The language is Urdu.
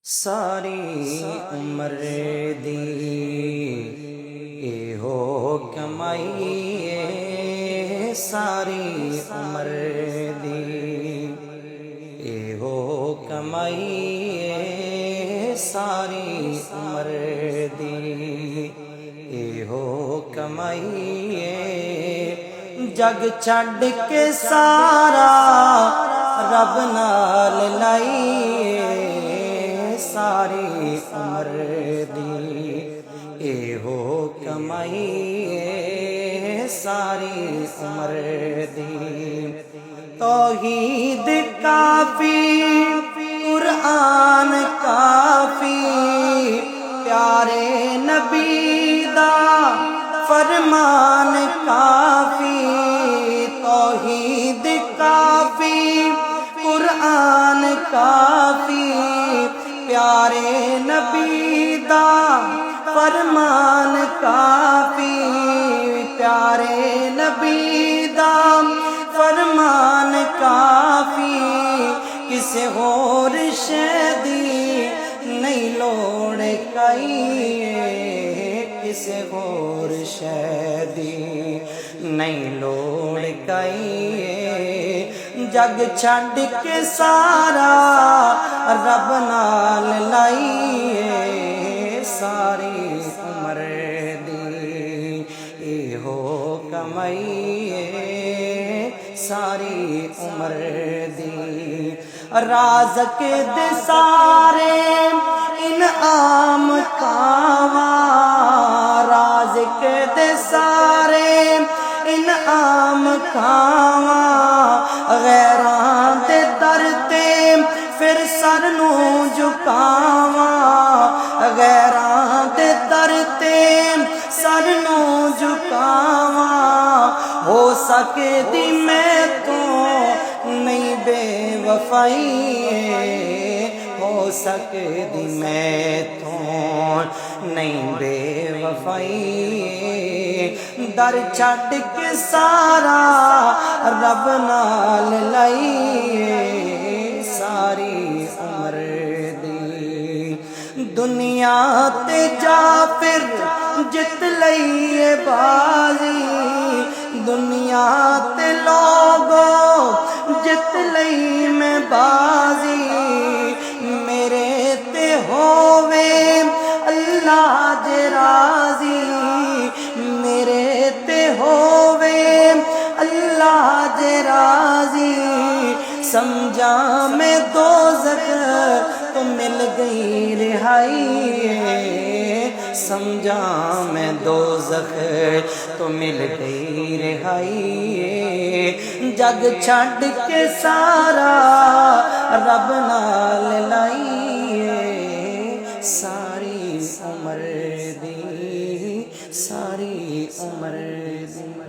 ساری عمر دی ہو کمائی ساری عمر دی ہو کمائی ساری عمر دی ہو کمائی جگ چھڈ کے سارا رب نال لائیے ساری عمر دی ہو کمائی ساری عمر دی توحید کافی قرآن کافی پیارے نبی دا فرمان کافی توحید کافی قرآن کافی پیارے نبی دا فرمان کافی پیارے نبی دا فرمان کافی کسے اور شے دی نہیں لوڑ کئی کسے اور شے دی نہیں لوڑ کئی جگ چھڈ کے سارا رب نال لائیے ساری عمر دی ہو کمائی ساری عمر دی رازق دے سارے انعام کھاواں رازق دے سارے انعام کھاواں غیراں دے در تے پھر سر نو جھکاواں غیراں دے در تے سر نو جھکاواں ہو سکدی میں تو نہیں بے وفائی ہو سکدی میں تو نہیں بے وفائی در چھڈ کے سارا رب نال لائیے ساری عمر دی دنیا تے جا پھر جت لئیے بازی دنیا تے لوگو جت لئی میں بازی میرے تے ہووے اللہ جے راضی میرے تے ہووے اللہ جے راضی سمجھا میں دوزخ تو مل گئی رہائی سمجھا میں دوزخ تو مل گئی رہائی جگ چھڈ کے سارا رب نال لائیے ساری عمر دی ساری عمر دی